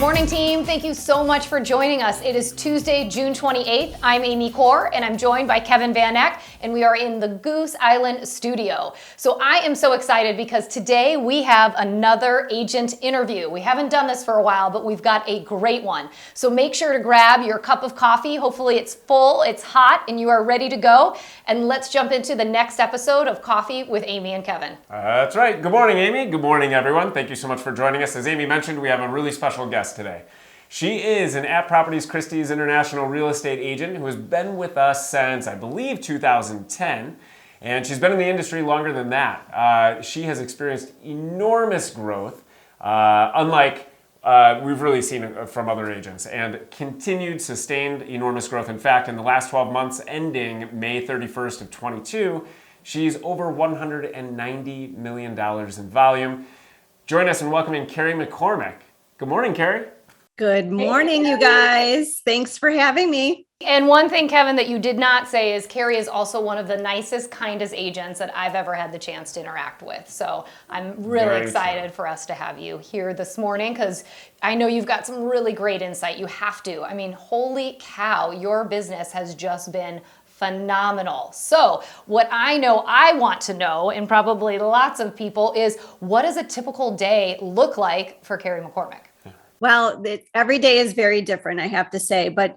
morning, team. Thank you so much for joining us. It is Tuesday, June 28th. I'm Amy Corr, and I'm joined by Kevin Van Eck, and we are in the Goose Island studio. So I am so excited because today we have another agent interview. We haven't done this for a while, but we've got a great one. So make sure to grab your cup of coffee. Hopefully it's full, it's hot, and you are ready to go. And let's jump into the next episode of Coffee with Amy and Kevin. That's right. Good morning, Amy. Good morning, everyone. Thank you so much for joining us. As Amy mentioned, we have a really special guest today. She is an At Properties Christie's international real estate agent who has been with us since, I believe, 2010, and she's been in the industry longer than that. She has experienced enormous growth, unlike we've really seen from other agents, and continued sustained enormous growth. In fact, in the last 12 months ending May 31st of 22, she's over $190 million in volume. Join us in welcoming Carrie McCormick. Good morning, Carrie. Good morning, you guys. Thanks for having me. And one thing, Kevin, that you did not say is Carrie is also one of the nicest, kindest agents that I've ever had the chance to interact with. So I'm really excited for us to have you here this morning because I know you've got some really great insight. You have to. I mean, holy cow, your business has just been phenomenal. So what I know I want to know, and probably lots of people, is what does a typical day look like for Carrie McCormick? Well, every day is very different, I have to say. But,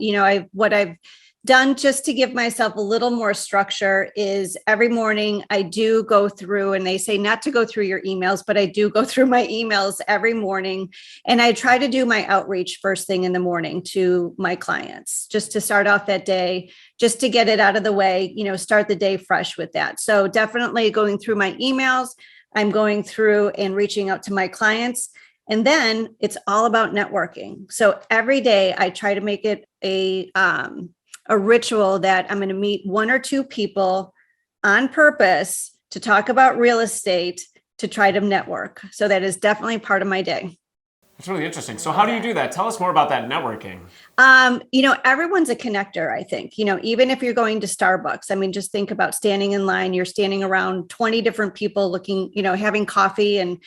what I've done just to give myself a little more structure is every morning I do go through, and they say not to go through your emails, but I do go through my emails every morning. And I try to do my outreach first thing in the morning to my clients, just to start off that day, just to get it out of the way, start the day fresh with that. So definitely going through my emails, I'm going through and reaching out to my clients. And then it's all about networking. So every day I try to make it a ritual that I'm going to meet one or two people on purpose to talk about real estate, to try to network. So that is definitely part of my day. That's really interesting. So how do you do that? Tell us more about that networking. Everyone's a connector, I think. Even if you're going to Starbucks, just think about standing in line. You're standing around 20 different people looking, having coffee, and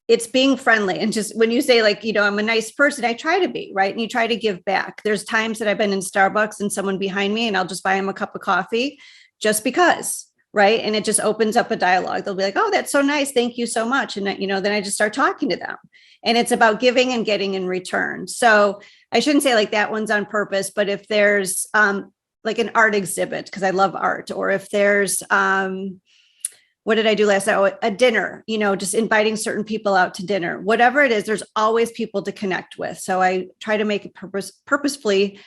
it's being friendly. And just when you say I'm a nice person, I try to be, right? And you try to give back. There's times that I've been in Starbucks and someone behind me and I'll just buy them a cup of coffee just because, right? And it just opens up a dialogue. They'll be like, oh, that's so nice. Thank you so much. And then I just start talking to them. And it's about giving and getting in return. So I shouldn't say that one's on purpose, but if there's like an art exhibit, because I love art, or if there's, what did I do last night? Oh, a dinner, just inviting certain people out to dinner, whatever it is, there's always people to connect with. So I try to make it purposefully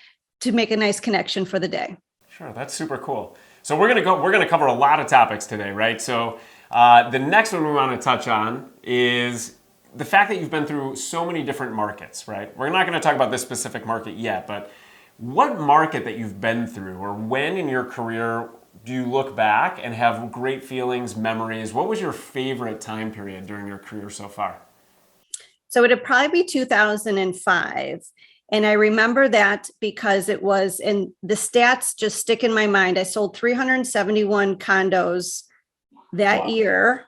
to make a nice connection for the day. Sure. That's super cool. So we're going to cover a lot of topics today, right? So the next one we want to touch on is the fact that you've been through so many different markets, right? We're not going to talk about this specific market yet, but what market that you've been through, or when in your career do you look back and have great feelings, memories? What was your favorite time period during your career so far? So it'd probably be 2005. And I remember that because it was, and the stats just stick in my mind. I sold 371 condos that year.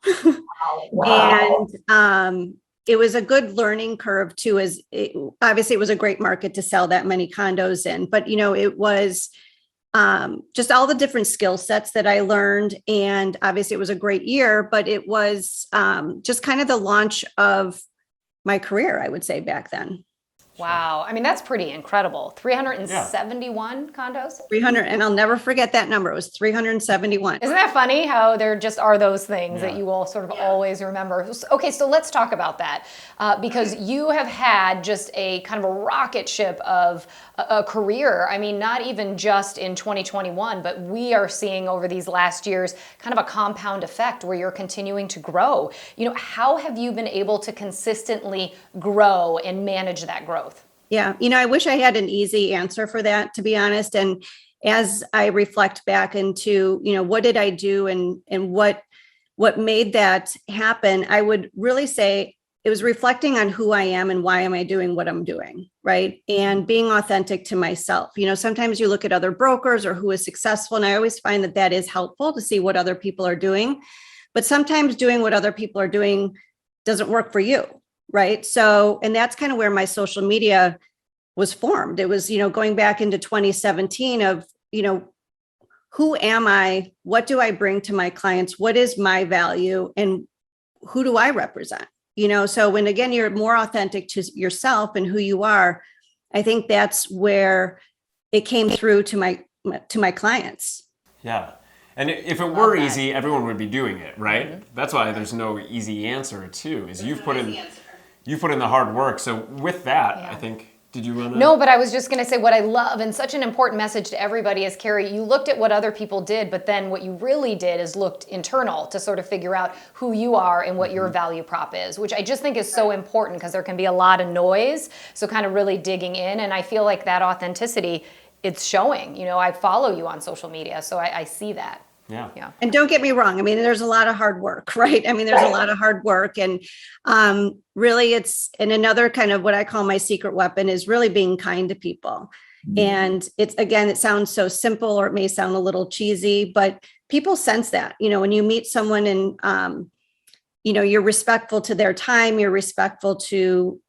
Wow. And it was a good learning curve too, obviously it was a great market to sell that many condos in, but it was just all the different skill sets that I learned. And obviously it was a great year, but it was just kind of the launch of my career, I would say, back then. Wow. That's pretty incredible. 371 condos? 300, and I'll never forget that number. It was 371. Isn't that funny how there just are those things that you will sort of always remember? Okay, so let's talk about that because you have had just a kind of a rocket ship of a career. Not even just in 2021, but we are seeing over these last years kind of a compound effect where you're continuing to grow. How have you been able to consistently grow and manage that growth? Yeah. I wish I had an easy answer for that, to be honest. And as I reflect back into, what did I do and what made that happen, I would really say it was reflecting on who I am and why am I doing what I'm doing, right? And being authentic to myself. Sometimes you look at other brokers or who is successful, and I always find that is helpful to see what other people are doing. But sometimes doing what other people are doing doesn't work for you. right? So, and that's kind of where my social media was formed. It was, going back into 2017 of, who am I? What do I bring to my clients? What is my value? And who do I represent? So when, again, you're more authentic to yourself and who you are, I think that's where it came through to my clients. Yeah. And if it were easy, everyone would be doing it, right? Mm-hmm. That's why there's no easy answer too, is you've put in the hard work. So with that, I think, did you want to? No, but I was just going to say what I love, and such an important message to everybody is, Carrie, you looked at what other people did, but then what you really did is looked internal to sort of figure out who you are and what your value prop is, which I just think is so important because there can be a lot of noise. So kind of really digging in, and I feel like that authenticity, it's showing. I follow you on social media, so I see that. Yeah. And don't get me wrong. I mean, there's a lot of hard work, right? I mean, there's a lot of hard work, and really and another kind of what I call my secret weapon is really being kind to people. Mm-hmm. And it sounds so simple, or it may sound a little cheesy, but people sense that, when you meet someone and, you're respectful to their time, you're respectful to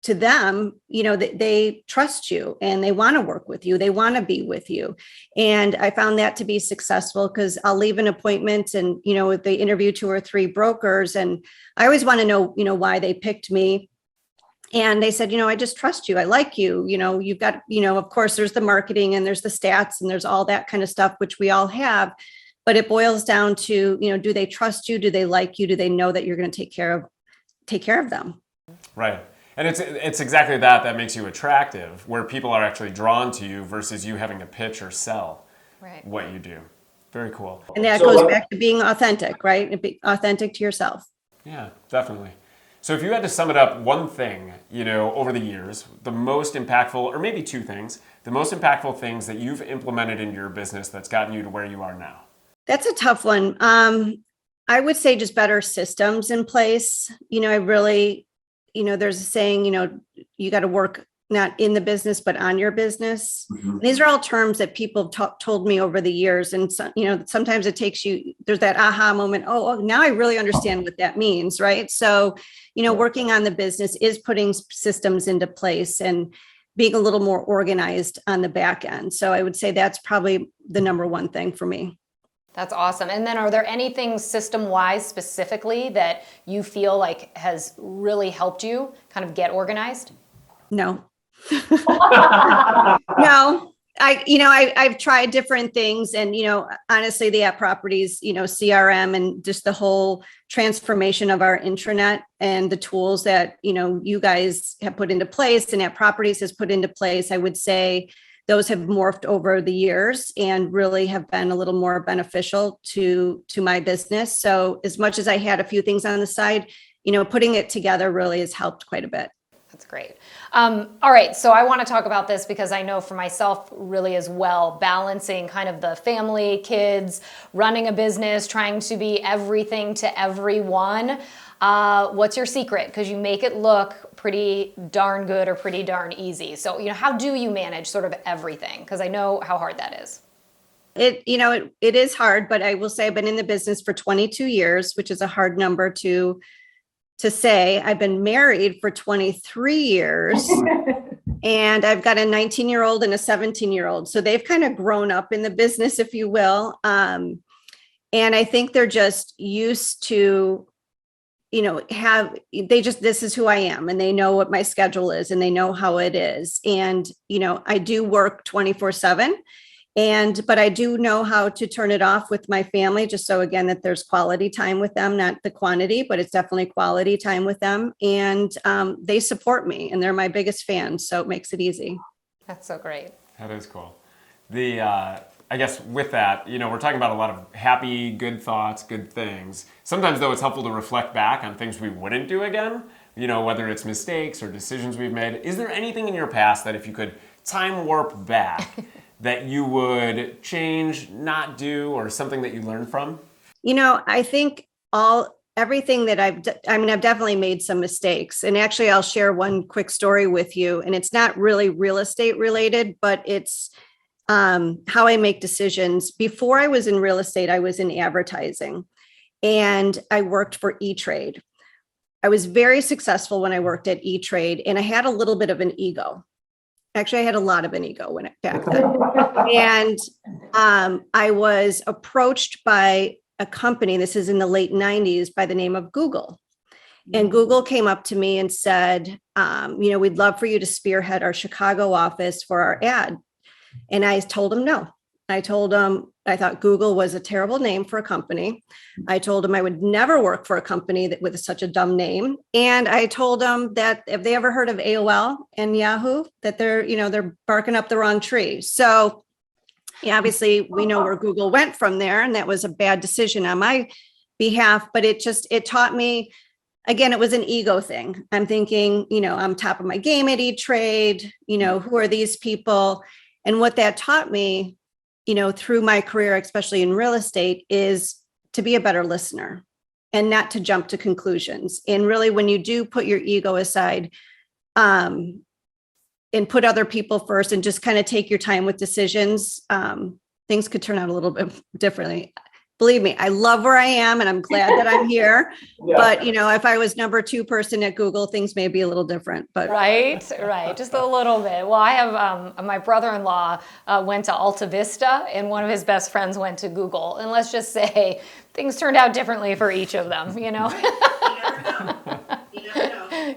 them, they trust you and they want to work with you. They want to be with you. And I found that to be successful because I'll leave an appointment and, if they interview 2 or 3 brokers, and I always want to know, why they picked me. And they said, I just trust you. I like you. You've got, of course, there's the marketing and there's the stats and there's all that kind of stuff, which we all have. But it boils down to, do they trust you? Do they like you? Do they know that you're going to take care of them? Right. And it's exactly that makes you attractive, where people are actually drawn to you versus you having to pitch or sell what you do. Very cool. And that goes back to being authentic, right? And be authentic to yourself. Yeah, definitely. So if you had to sum it up, one thing, over the years, the most impactful, or maybe 2 things, the most impactful things that you've implemented in your business that's gotten you to where you are now. That's a tough one. I would say just better systems in place. I really, there's a saying, you got to work not in the business, but on your business. Mm-hmm. These are all terms that people told me over the years. And, sometimes it takes there's that aha moment. Oh, now I really understand what that means. Right. So, working on the business is putting systems into place and being a little more organized on the back end. So I would say that's probably the number one thing for me. That's awesome. And then are there anything system-wise specifically that you feel like has really helped you kind of get organized? No. No. I've tried different things, and, honestly, the app properties, CRM and just the whole transformation of our intranet and the tools that, you guys have put into place and app properties has put into place, I would say those have morphed over the years and really have been a little more beneficial to my business. So as much as I had a few things on the side, putting it together really has helped quite a bit. That's great. All right. So I want to talk about this because I know for myself really as well, balancing kind of the family, kids, running a business, trying to be everything to everyone. What's your secret? Because you make it look pretty darn good or pretty darn easy. So, how do you manage sort of everything? Because I know how hard that is. It is hard, but I will say I've been in the business for 22 years, which is a hard number to say. I've been married for 23 years and I've got a 19-year-old and a 17-year-old. So they've kind of grown up in the business, if you will. And I think they're just used to, this is who I am, and they know what my schedule is and they know how it is. And, I do work 24/7. But I do know how to turn it off with my family, just so, again, that there's quality time with them, not the quantity, but it's definitely quality time with them. And they support me and they're my biggest fans. So it makes it easy. That's so great. That is cool. I guess with that, we're talking about a lot of happy, good thoughts, good things. Sometimes, though, it's helpful to reflect back on things we wouldn't do again, whether it's mistakes or decisions we've made. Is there anything in your past that if you could time warp back, that you would change, not do, or something that you learned from? I think everything that I've definitely made some mistakes. And actually, I'll share one quick story with you. And it's not really real estate related, but it's how I make decisions. Before I was in real estate, I was in advertising and I worked for E-Trade. I was very successful when I worked at E-Trade, and I had a little bit of an ego. Actually, I had a lot of an ego back then. And I was approached by a company, this is in the late 90s, by the name of Google. And Google came up to me and said, we'd love for you to spearhead our Chicago office for our ad. And I told them no. I told them I thought Google was a terrible name for a company. I told them I would never work for a company that with such a dumb name. And I told them that if they ever heard of AOL and Yahoo, that they're barking up the wrong tree. So obviously we know where Google went from there, and that was a bad decision on my behalf. But it taught me, again, it was an ego thing. I'm thinking, I'm top of my game at E-Trade, who are these people? And what that taught me, through my career, especially in real estate, is to be a better listener and not to jump to conclusions. And really, when you do put your ego aside, and put other people first and just kind of take your time with decisions, things could turn out a little bit differently. Believe me, I love where I am and I'm glad that I'm here. Yeah. But, if I was number 2 person at Google, things may be a little different. But Right. Just a little bit. Well, I have my brother-in-law went to Alta Vista, and one of his best friends went to Google. And let's just say things turned out differently for each of them,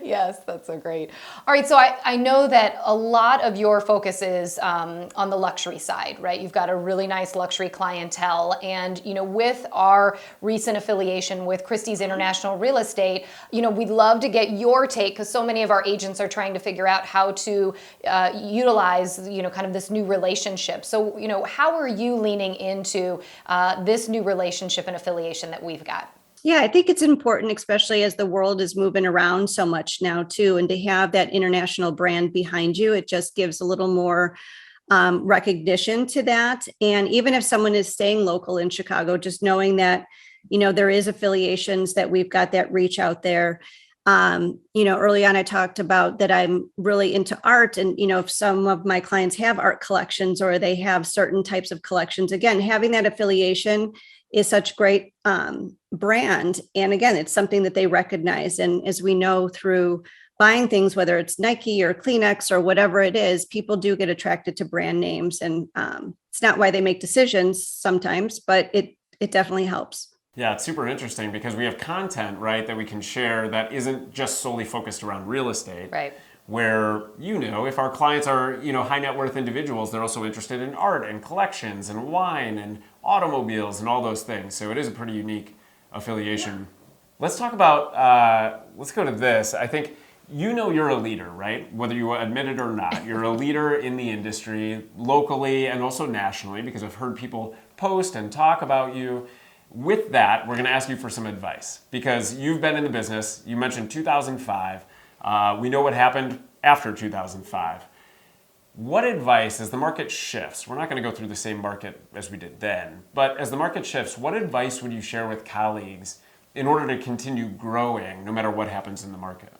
Yes, that's so great. All right, so I know that a lot of your focus is on the luxury side, right? You've got a really nice luxury clientele, and with our recent affiliation with Christie's International Real Estate, we'd love to get your take, because so many of our agents are trying to figure out how to utilize, kind of this new relationship. So, how are you leaning into this new relationship and affiliation that we've got? Yeah, I think it's important, especially as the world is moving around so much now too, and to have that international brand behind you, it just gives a little more recognition to that. And even if someone is staying local in Chicago, just knowing that, there is affiliations, that we've got that reach out there. Early on, I talked about that I'm really into art, and, if some of my clients have art collections or they have certain types of collections, again, having that affiliation is such great brand. And again, it's something that they recognize. And as we know through buying things, whether it's Nike or Kleenex or whatever it is, people do get attracted to brand names. And it's not why they make decisions sometimes, but it definitely helps. Yeah, it's super interesting because we have content, right, that we can share that isn't just solely focused around real estate. Right. Where, if our clients are, high net worth individuals, they're also interested in art and collections and wine and automobiles and all those things. So it is a pretty unique affiliation. Yeah. Let's talk about, let's go to this. I think, you're a leader, right? Whether you admit it or not, you're a leader in the industry locally and also nationally, because I've heard people post and talk about you. With that, we're going to ask you for some advice because you've been in the business. You mentioned 2005. We know what happened after 2005. What advice, as the market shifts, we're not going to go through the same market as we did then, but as the market shifts, what advice would you share with colleagues in order to continue growing no matter what happens in the market?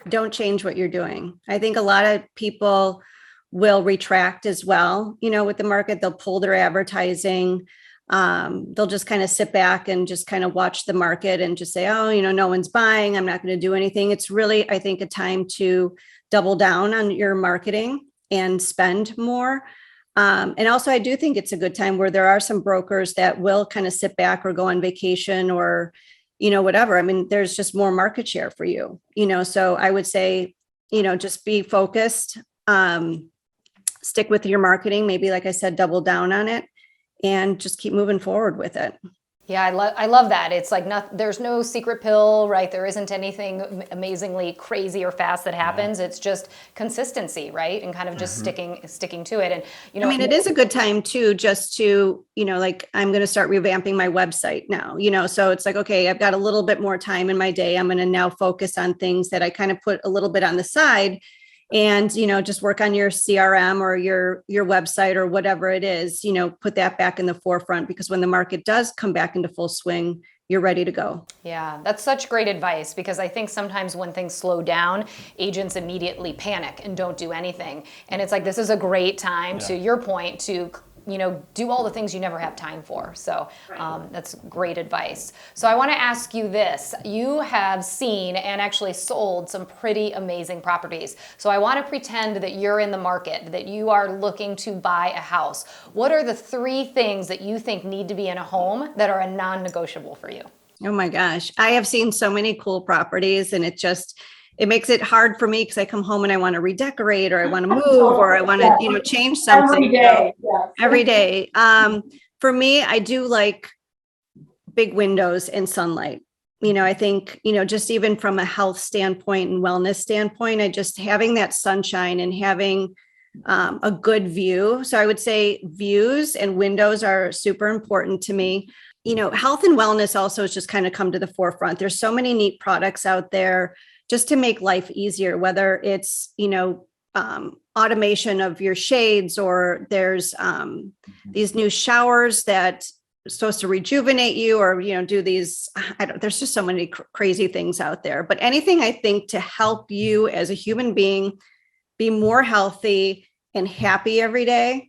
Don't change what you're doing. I think a lot of people will retract as well. With the market, they'll pull their advertising. They'll just kind of sit back and just kind of watch the market and just say, no one's buying, I'm not going to do anything. It's really, I think, a time to double down on your marketing and spend more. And also, I do think it's a good time where there are some brokers that will kind of sit back or go on vacation or, whatever. I mean, there's just more market share for you, so I would say, just be focused, stick with your marketing, maybe, like I said, double down on it, and just keep moving forward with it. Yeah, I love that. It's like there's no secret pill, right? There isn't anything amazingly crazy or fast that happens. Yeah. It's just consistency, right? And kind of just sticking to it. And it is a good time too, just to, like I'm going to start revamping my website now, so it's like, okay, I've got a little bit more time in my day. I'm going to now focus on things that I kind of put a little bit on the side. And, just work on your CRM or your website or whatever it is, put that back in the forefront, because when the market does come back into full swing, you're ready to go. Yeah, that's such great advice, because I think sometimes when things slow down, agents immediately panic and don't do anything. And it's like, this is a great time, to your point, to do all the things you never have time for. So that's great advice. So I want to ask you this. You have seen and actually sold some pretty amazing properties. So I want to pretend that you're in the market, that you are looking to buy a house. What are the 3 things that you think need to be in a home that are a non-negotiable for you? Oh my gosh. I have seen so many cool properties, and it makes it hard for me because I come home and I want to redecorate, or I want to move, or I want to, change something. Every day. Yes. Every day. For me, I do like big windows and sunlight. I think, just even from a health standpoint and wellness standpoint, having that sunshine and having a good view. So I would say views and windows are super important to me. Health and wellness also has just kind of come to the forefront. There's so many neat products out there just to make life easier, whether it's, automation of your shades, or there's these new showers that are supposed to rejuvenate you, or, do these, there's just so many crazy things out there. But anything I think to help you as a human being be more healthy and happy every day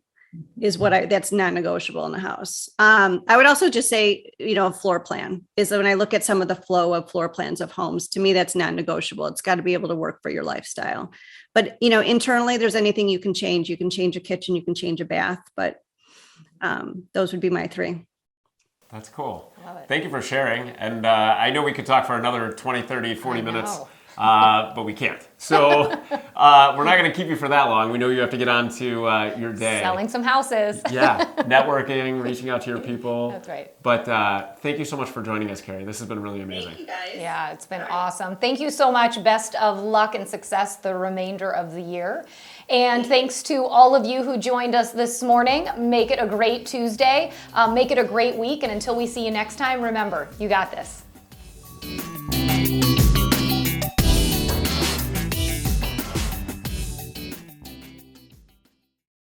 is that's non-negotiable in the house. I would also just say, a floor plan is that when I look at some of the flow of floor plans of homes, to me, that's non-negotiable. It's got to be able to work for your lifestyle. But, internally, there's anything you can change. You can change a kitchen, you can change a bath, but those would be my 3. That's cool. Love it. Thank you for sharing. And I know we could talk for another 20, 30, 40 minutes. But we can't. So we're not going to keep you for that long. We know you have to get on to your day. Selling some houses. Yeah, networking, reaching out to your people. That's right. But thank you so much for joining us, Carrie. This has been really amazing. Thank you, guys. Yeah, it's been awesome. Thank you so much. Best of luck and success the remainder of the year. And thanks to all of you who joined us this morning. Make it a great Tuesday. Make it a great week. And until we see you next time, remember, you got this.